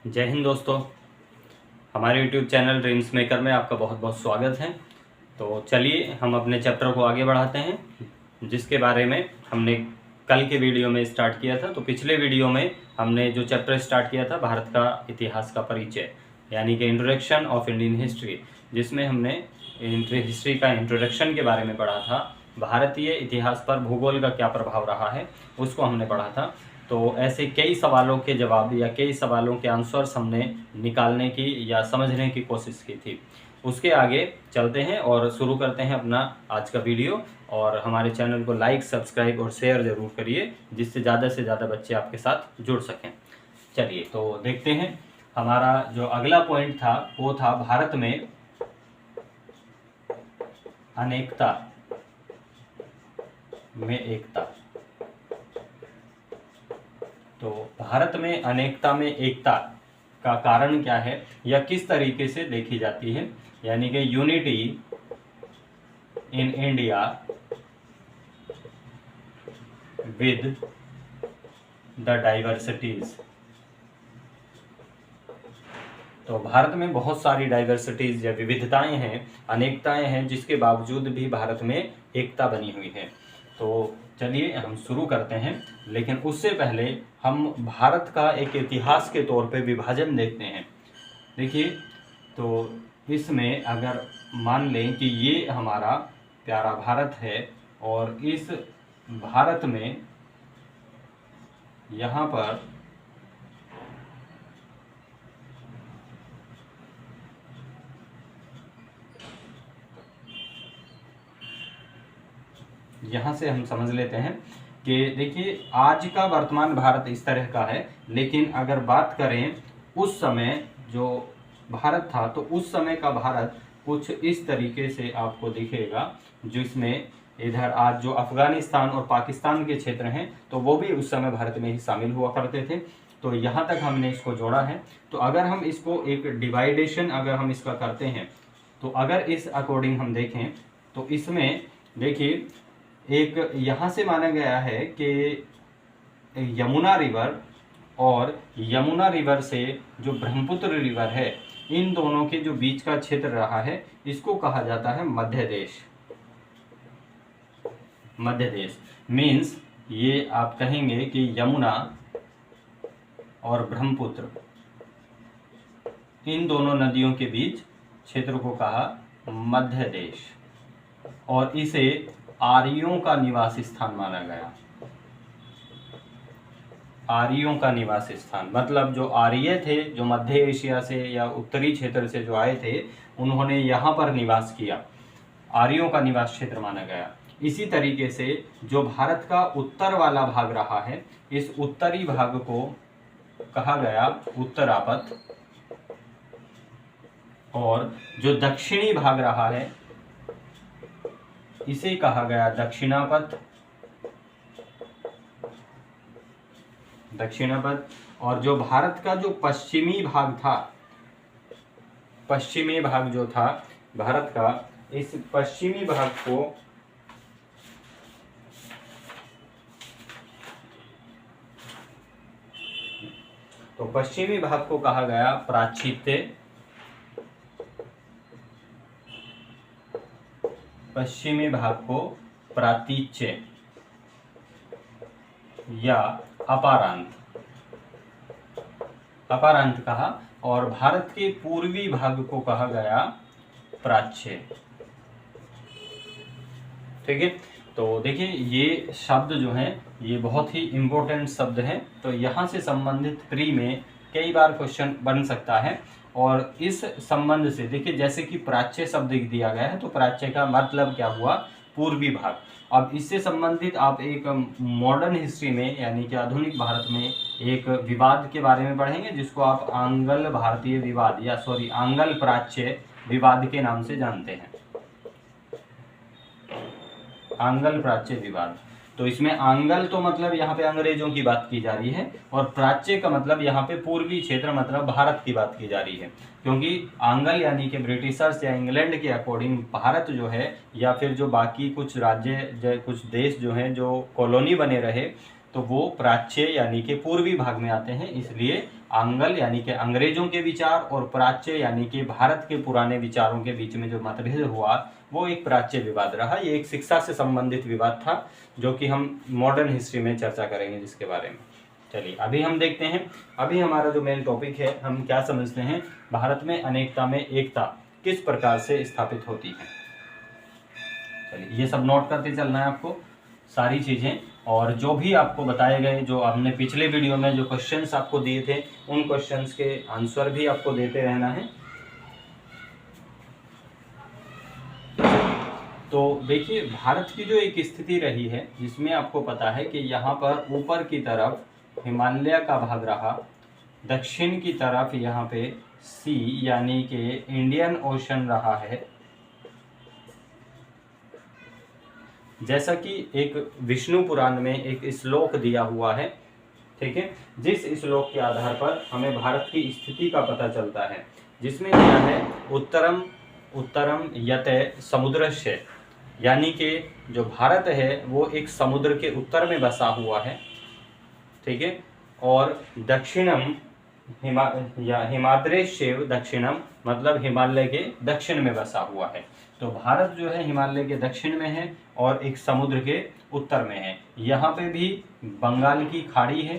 जय हिंद दोस्तों। हमारे YouTube चैनल ड्रीम्स मेकर में आपका बहुत बहुत स्वागत है। तो चलिए हम अपने चैप्टर को आगे बढ़ाते हैं, जिसके बारे में हमने कल के वीडियो में स्टार्ट किया था। तो पिछले वीडियो में हमने जो चैप्टर स्टार्ट किया था भारत का इतिहास का परिचय, यानी कि इंट्रोडक्शन ऑफ इंडियन हिस्ट्री, जिसमें हमने हिस्ट्री का इंट्रोडक्शन के बारे में पढ़ा था। भारतीय इतिहास पर भूगोल का क्या प्रभाव रहा है उसको हमने पढ़ा था। तो ऐसे कई सवालों के जवाब या कई सवालों के आंसर्स हमने निकालने की या समझने की कोशिश की थी। उसके आगे चलते हैं और शुरू करते हैं अपना आज का वीडियो। और हमारे चैनल को लाइक, सब्सक्राइब और शेयर ज़रूर करिए, जिससे ज़्यादा से ज़्यादा बच्चे आपके साथ जुड़ सकें। चलिए तो देखते हैं। हमारा जो अगला पॉइंट था वो था भारत में अनेकता में एकता। तो भारत में अनेकता में एकता का कारण क्या है या किस तरीके से देखी जाती है, यानी कि unity in India with the diversities. तो भारत में बहुत सारी डाइवर्सिटीज या विविधताएं हैं, अनेकताएं हैं, जिसके बावजूद भी भारत में एकता बनी हुई है। तो चलिए हम शुरू करते हैं, लेकिन उससे पहले हम भारत का एक इतिहास के तौर पे विभाजन देखते हैं। देखिए, तो इसमें अगर मान लें कि ये हमारा प्यारा भारत है और इस भारत में यहाँ पर यहाँ से हम समझ लेते हैं कि देखिए, आज का वर्तमान भारत इस तरह का है, लेकिन अगर बात करें उस समय जो भारत था, तो उस समय का भारत कुछ इस तरीके से आपको दिखेगा, जिसमें इधर आज जो अफगानिस्तान और पाकिस्तान के क्षेत्र हैं, तो वो भी उस समय भारत में ही शामिल हुआ करते थे। तो यहाँ तक हमने इसको जोड़ा है। तो अगर हम इसको एक डिवाइडेशन अगर हम इसका करते हैं, तो अगर इस अकॉर्डिंग हम देखें तो इसमें देखिए, एक यहाँ से माना गया है कि यमुना रिवर और यमुना रिवर से जो ब्रह्मपुत्र रिवर है, इन दोनों के जो बीच का क्षेत्र रहा है, इसको कहा जाता है मध्य देश। मध्य देश मीन्स ये आप कहेंगे कि यमुना और ब्रह्मपुत्र, इन दोनों नदियों के बीच क्षेत्र को कहा मध्य देश, और इसे आर्यों का निवास स्थान माना गया। आर्यों का निवास स्थान मतलब जो आर्य थे, जो मध्य एशिया से या उत्तरी क्षेत्र से जो आए थे, उन्होंने यहाँ पर निवास किया, आर्यों का निवास क्षेत्र माना गया। इसी तरीके से जो भारत का उत्तर वाला भाग रहा है, इस उत्तरी भाग को कहा गया उत्तरापथ, और जो दक्षिणी भाग रहा है इसे कहा गया दक्षिणापथ। दक्षिणापथ। और जो भारत का जो पश्चिमी भाग था, पश्चिमी भाग जो था भारत का, इस पश्चिमी भाग को पश्चिमी भाग को कहा गया प्राच्यत्य। पश्चिमी भाग को प्रातीच्य या अपारांत, अपारांत कहा, और भारत के पूर्वी भाग को कहा गया प्राच्य। ठीक है। तो देखिए, ये शब्द जो हैं ये बहुत ही इम्पोर्टेंट शब्द हैं। तो यहाँ से संबंधित प्री में कई बार क्वेश्चन बन सकता है। और इस संबंध से देखिए, जैसे कि प्राच्य शब्द दिया गया है, तो प्राच्य का मतलब क्या हुआ? पूर्वी भाग। अब इससे संबंधित आप एक मॉडर्न हिस्ट्री में, यानी कि आधुनिक भारत में, एक विवाद के बारे में पढ़ेंगे, जिसको आप आंगल भारतीय विवाद या आंगल प्राच्य विवाद के नाम से जानते हैं। आंगल प्राच्य विवाद। तो इसमें आंगल तो मतलब यहाँ पे अंग्रेजों की बात की जा रही है, और प्राच्य का मतलब यहाँ पे पूर्वी क्षेत्र मतलब भारत की बात की जा रही है। क्योंकि आंगल यानी कि ब्रिटिशर्स या इंग्लैंड के अकॉर्डिंग भारत जो है, या फिर जो बाकी कुछ राज्य, कुछ देश जो हैं जो कॉलोनी बने रहे, तो वो प्राच्य यानी कि पूर्वी भाग में आते हैं, इसलिए आंग्ल यानी कि अंग्रेजों के विचार और प्राच्य यानी कि भारत के पुराने विचारों के बीच में जो मतभेद हुआ वो एक प्राच्य विवाद रहा। ये एक शिक्षा से संबंधित विवाद था जो कि हम मॉडर्न हिस्ट्री में चर्चा करेंगे जिसके बारे में। चलिए अभी हम देखते हैं, अभी हमारा जो मेन टॉपिक है हम क्या समझते हैं, भारत में अनेकता में एकता किस प्रकार से स्थापित होती है। चलिए ये सब नोट करते चलना है आपको सारी चीज़ें, और जो भी आपको बताए गए, जो हमने पिछले वीडियो में जो क्वेश्चंस आपको दिए थे उन क्वेश्चंस के आंसर भी आपको देते रहना है। तो देखिए भारत की जो एक स्थिति रही है जिसमें आपको पता है कि यहाँ पर ऊपर की तरफ हिमालय का भाग रहा, दक्षिण की तरफ यहाँ पे सी यानी कि इंडियन ओशन रहा है। जैसा कि एक विष्णु पुराण में एक श्लोक दिया हुआ है, ठीक है, जिस श्लोक के आधार पर हमें भारत की स्थिति का पता चलता है, जिसमें दिया है उत्तरम उत्तरम यत समुद्रस्य, यानी कि जो भारत है वो एक समुद्र के उत्तर में बसा हुआ है, ठीक है, और दक्षिणम हिमाद्रेश्यव दक्षिणम मतलब हिमालय के दक्षिण में बसा हुआ है। तो भारत जो है हिमालय के दक्षिण में है और एक समुद्र के उत्तर में है। यहाँ पे भी बंगाल की खाड़ी है,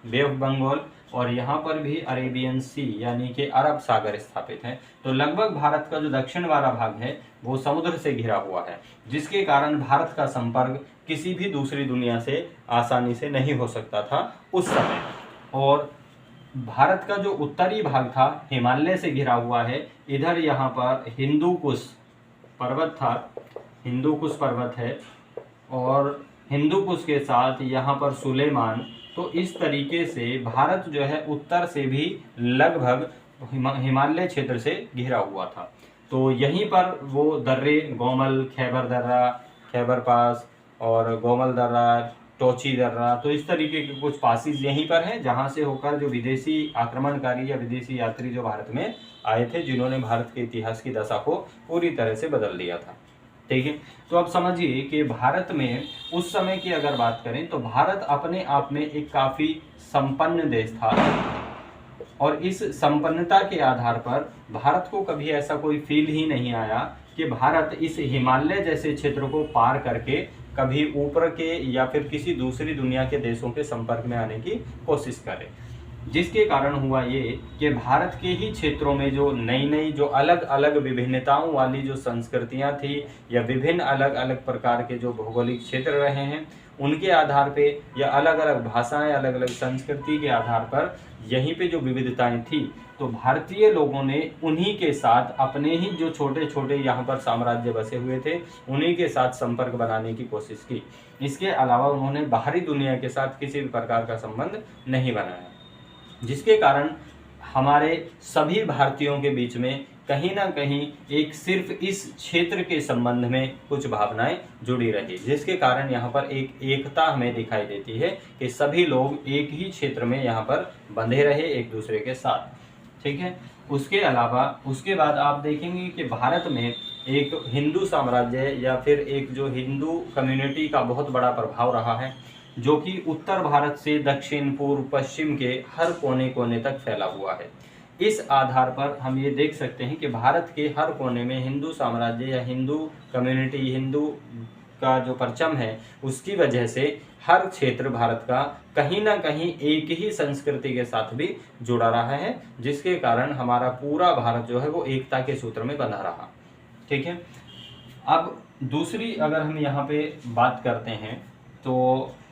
बे ऑफ बंगाल, और यहाँ पर भी अरेबियन सी यानी कि अरब सागर स्थापित है। तो लगभग भारत का जो दक्षिण वाला भाग है वो समुद्र से घिरा हुआ है, जिसके कारण भारत का संपर्क किसी भी दूसरी दुनिया से आसानी से नहीं हो सकता था उस समय। और भारत का जो उत्तरी भाग था हिमालय से घिरा हुआ है, इधर यहाँ पर हिंदू कुश पर्वत था, हिंदू कुश पर्वत है, और हिंदू कुश के साथ यहाँ पर सुलेमान। तो इस तरीके से भारत जो है उत्तर से भी लगभग हिमालय क्षेत्र से घिरा हुआ था। तो यहीं पर वो दर्रे गोमल, खैबर दर्रा, खैबर पास और गोमल दर्रा, टोची दर्रा, तो इस तरीके के कुछ पासिस यहीं पर हैं जहां से होकर जो विदेशी आक्रमणकारी या विदेशी यात्री जो भारत में आए थे, जिन्होंने भारत के इतिहास की दशा को पूरी तरह से बदल दिया था, ठीक है। तो अब समझिए कि भारत में उस समय की अगर बात करें तो भारत अपने आप में एक काफी संपन्न देश था, और इस संपन्नता के आधार पर भारत को कभी ऐसा कोई फील ही नहीं आया कि भारत इस हिमालय जैसे क्षेत्र को पार करके कभी ऊपर के या फिर किसी दूसरी दुनिया के देशों के संपर्क में आने की कोशिश करे। जिसके कारण हुआ ये कि भारत के ही क्षेत्रों में जो नई नई जो अलग अलग विभिन्नताओं वाली जो संस्कृतियां थी या विभिन्न अलग अलग प्रकार के जो भौगोलिक क्षेत्र रहे हैं, उनके आधार पे या अलग अलग भाषाएं, अलग अलग संस्कृति के आधार पर यहीं पे जो विविधताएं थी, तो भारतीय लोगों ने उन्हीं के साथ अपने ही जो छोटे छोटे यहाँ पर साम्राज्य बसे हुए थे उन्हीं के साथ संपर्क बनाने की कोशिश की। इसके अलावा उन्होंने बाहरी दुनिया के साथ किसी भी प्रकार का संबंध नहीं बनाया, जिसके कारण हमारे सभी भारतीयों के बीच में कहीं ना कहीं एक सिर्फ इस क्षेत्र के संबंध में कुछ भावनाएं जुड़ी रही, जिसके कारण यहाँ पर एक एकता हमें दिखाई देती है कि सभी लोग एक ही क्षेत्र में यहाँ पर बंधे रहे एक दूसरे के साथ, ठीक है। उसके अलावा उसके बाद आप देखेंगे कि भारत में एक हिंदू साम्राज्य या फिर एक जो हिंदू कम्युनिटी का बहुत बड़ा प्रभाव रहा है, जो कि उत्तर भारत से दक्षिण, पूर्व, पश्चिम के हर कोने कोने तक फैला हुआ है। इस आधार पर हम ये देख सकते हैं कि भारत के हर कोने में हिंदू साम्राज्य या हिंदू कम्युनिटी, हिंदू का जो परचम है, उसकी वजह से हर क्षेत्र भारत का कहीं ना कहीं एक ही संस्कृति के साथ भी जुड़ा रहा है, जिसके कारण हमारा पूरा भारत जो है वो एकता के सूत्र में बंधा रहा, ठीक है। अब दूसरी अगर हम यहाँ पे बात करते हैं तो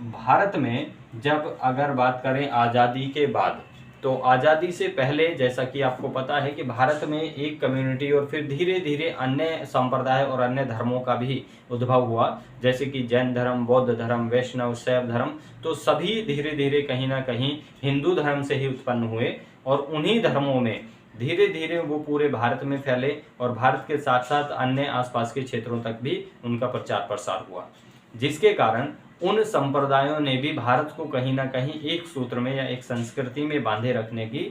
भारत में जब अगर बात करें आज़ादी के बाद, तो आज़ादी से पहले जैसा कि आपको पता है कि भारत में एक कम्युनिटी और फिर धीरे धीरे अन्य संप्रदाय और अन्य धर्मों का भी उद्भव हुआ, जैसे कि जैन धर्म, बौद्ध धर्म, वैष्णव, शैव धर्म, तो सभी धीरे धीरे कहीं ना कहीं हिंदू धर्म से ही उत्पन्न हुए, और उन्हीं धर्मों में धीरे धीरे वो पूरे भारत में फैले और भारत के साथ साथ अन्य आसपास के क्षेत्रों तक भी उनका प्रचार प्रसार हुआ, जिसके कारण उन संप्रदायों ने भी भारत को कहीं ना कहीं एक सूत्र में या एक संस्कृति में बांधे रखने की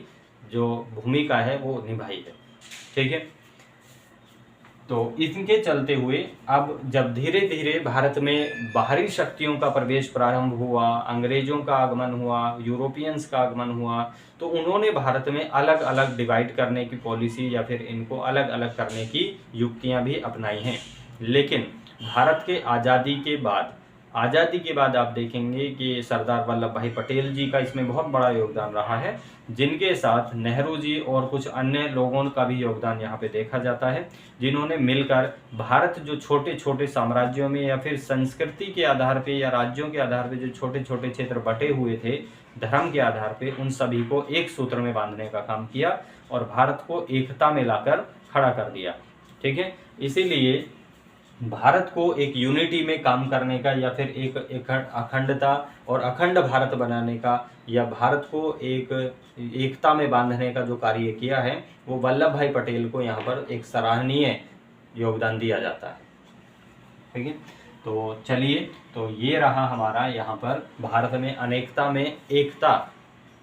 जो भूमिका है वो निभाई है, ठीक है। तो इनके चलते हुए अब जब धीरे धीरे भारत में बाहरी शक्तियों का प्रवेश प्रारंभ हुआ, अंग्रेजों का आगमन हुआ, यूरोपियंस का आगमन हुआ, तो उन्होंने भारत में अलग अलग डिवाइड करने की पॉलिसी या फिर इनको अलग अलग करने की युक्तियां भी अपनाई हैं। लेकिन भारत के आज़ादी के बाद आप देखेंगे कि सरदार वल्लभ भाई पटेल जी का इसमें बहुत बड़ा योगदान रहा है, जिनके साथ नेहरू जी और कुछ अन्य लोगों का भी योगदान यहाँ पे देखा जाता है, जिन्होंने मिलकर भारत जो छोटे छोटे साम्राज्यों में या फिर संस्कृति के आधार पे या राज्यों के आधार पे जो छोटे छोटे क्षेत्र बटे हुए थे धर्म के आधार पे, उन सभी को एक सूत्र में बांधने का काम किया और भारत को एकता में लाकर खड़ा कर दिया। ठीक है, इसीलिए भारत को एक यूनिटी में काम करने का या फिर एक अखंडता और अखंड भारत बनाने का या भारत को एक एकता में बांधने का जो कार्य किया है वो वल्लभ भाई पटेल को यहाँ पर एक सराहनीय योगदान दिया जाता है। ठीक है, तो चलिए, तो ये रहा हमारा यहाँ पर भारत में अनेकता में एकता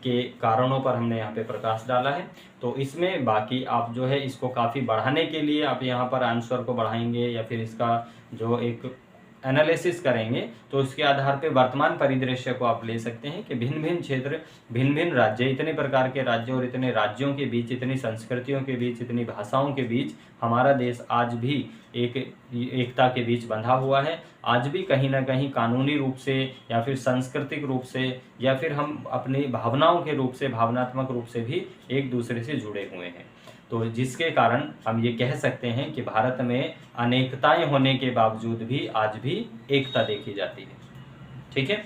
के कारणों पर हमने यहाँ पे प्रकाश डाला है। तो इसमें बाकी आप जो है इसको काफ़ी बढ़ाने के लिए आप यहाँ पर आंसर को बढ़ाएंगे या फिर इसका जो एक एनालिसिस करेंगे तो उसके आधार पे वर्तमान परिदृश्य को आप ले सकते हैं कि भिन्न भिन्न क्षेत्र, भिन्न भिन्न राज्य, इतने प्रकार के राज्य और इतने राज्यों के बीच, इतनी संस्कृतियों के बीच, इतनी भाषाओं के बीच हमारा देश आज भी एकता के बीच बंधा हुआ है। आज भी कहीं ना कहीं कानूनी रूप से या फिर सांस्कृतिक रूप से या फिर हम अपनी भावनाओं के रूप से, भावनात्मक रूप से भी एक दूसरे से जुड़े हुए हैं। तो जिसके कारण हम ये कह सकते हैं कि भारत में अनेकताएं होने के बावजूद भी आज भी एकता देखी जाती है। ठीक है,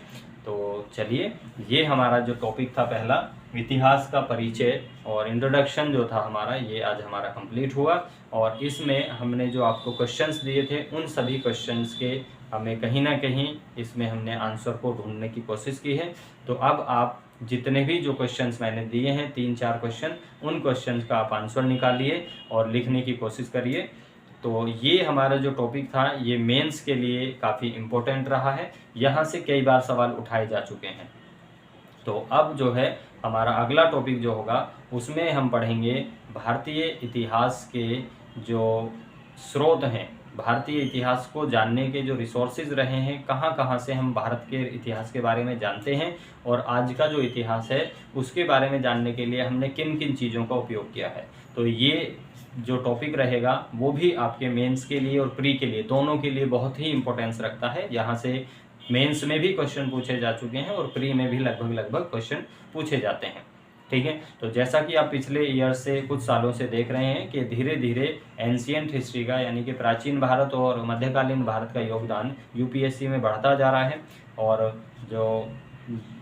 तो चलिए, ये हमारा जो टॉपिक था पहला, इतिहास का परिचय और इंट्रोडक्शन जो था हमारा, ये आज हमारा कंप्लीट हुआ। और इसमें हमने जो आपको क्वेश्चंस दिए थे उन सभी क्वेश्चंस के हमें कहीं ना कहीं इसमें हमने आंसर को ढूंढने की कोशिश की है। तो अब आप जितने भी जो क्वेश्चंस मैंने दिए हैं 3-4 क्वेश्चन, उन क्वेश्चंस का आप आंसर निकालिए और लिखने की कोशिश करिए। तो ये हमारा जो टॉपिक था ये मेंस के लिए काफ़ी इम्पोर्टेंट रहा है, यहाँ से कई बार सवाल उठाए जा चुके हैं। तो अब जो है हमारा अगला टॉपिक जो होगा उसमें हम पढ़ेंगे भारतीय इतिहास के जो स्रोत हैं, भारतीय इतिहास को जानने के जो रिसोर्सेज रहे हैं, कहाँ कहाँ से हम भारत के इतिहास के बारे में जानते हैं और आज का जो इतिहास है उसके बारे में जानने के लिए हमने किन किन चीज़ों का उपयोग किया है। तो ये जो टॉपिक रहेगा वो भी आपके मेंस के लिए और प्री के लिए, दोनों के लिए बहुत ही इंपॉर्टेंस रखता है। यहाँ से मेंस में भी क्वेश्चन पूछे जा चुके हैं और प्री में भी लगभग क्वेश्चन पूछे जाते हैं। ठीक है, तो जैसा कि आप पिछले ईयर से, कुछ सालों से देख रहे हैं कि धीरे धीरे एंशिएंट हिस्ट्री का यानी कि प्राचीन भारत और मध्यकालीन भारत का योगदान यूपीएससी में बढ़ता जा रहा है और जो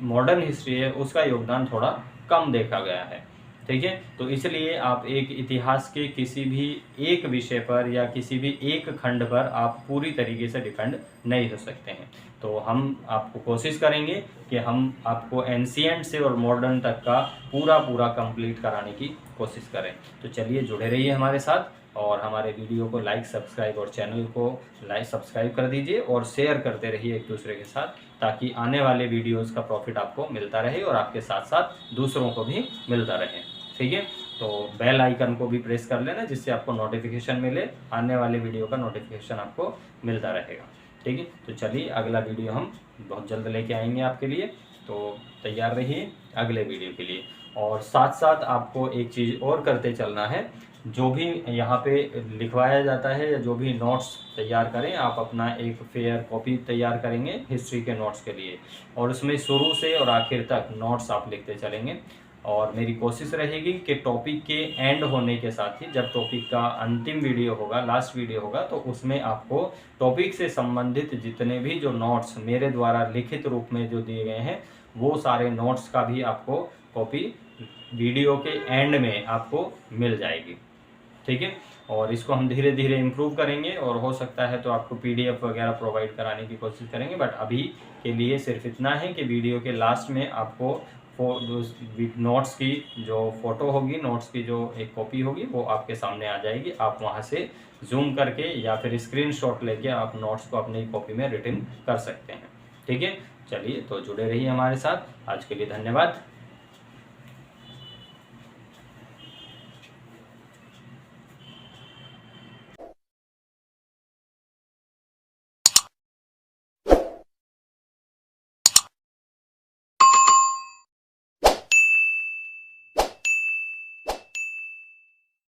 मॉडर्न हिस्ट्री है उसका योगदान थोड़ा कम देखा गया है। ठीक है, तो इसलिए आप एक इतिहास के किसी भी एक विषय पर या किसी भी एक खंड पर आप पूरी तरीके से डिपेंड नहीं हो सकते हैं। तो हम आपको कोशिश करेंगे कि हम आपको एंशिएंट से और मॉडर्न तक का पूरा कंप्लीट कराने की कोशिश करें। तो चलिए, जुड़े रहिए हमारे साथ और हमारे वीडियो को लाइक, सब्सक्राइब और चैनल को लाइक सब्सक्राइब कर दीजिए और शेयर करते रहिए एक दूसरे के साथ, ताकि आने वाले वीडियोज़ का प्रॉफिट आपको मिलता रहे और आपके साथ साथ दूसरों को भी मिलता रहे। ठीक है, तो बेल आइकन को भी प्रेस कर लेना जिससे आपको नोटिफिकेशन मिले, आने वाले वीडियो का नोटिफिकेशन आपको मिलता रहेगा। ठीक है, तो चलिए, अगला वीडियो हम बहुत जल्द लेके आएंगे आपके लिए, तो तैयार रहिए अगले वीडियो के लिए। और साथ साथ आपको एक चीज़ और करते चलना है, जो भी यहाँ पे लिखवाया जाता है या जो भी नोट्स तैयार करें, आप अपना एक फेयर कॉपी तैयार करेंगे हिस्ट्री के नोट्स के लिए और उसमें शुरू से और आखिर तक नोट्स आप लिखते चलेंगे। और मेरी कोशिश रहेगी कि टॉपिक के एंड होने के साथ ही, जब टॉपिक का अंतिम वीडियो होगा, लास्ट वीडियो होगा, तो उसमें आपको टॉपिक से संबंधित जितने भी जो नोट्स मेरे द्वारा लिखित रूप में जो दिए गए हैं वो सारे नोट्स का भी आपको कॉपी वीडियो के एंड में आपको मिल जाएगी। ठीक है, और इसको हम धीरे धीरे इम्प्रूव करेंगे और हो सकता है तो आपको पीडीएफ वगैरह प्रोवाइड कराने की कोशिश करेंगे। बट अभी के लिए सिर्फ इतना है कि वीडियो के लास्ट में आपको नोट्स की जो फोटो होगी, नोट्स की जो एक कॉपी होगी वो आपके सामने आ जाएगी। आप वहां से जूम करके या फिर स्क्रीनशॉट लेके आप नोट्स को अपनी कॉपी में रिटन कर सकते हैं। ठीक है, चलिए, तो जुड़े रहिए हमारे साथ। आज के लिए धन्यवाद।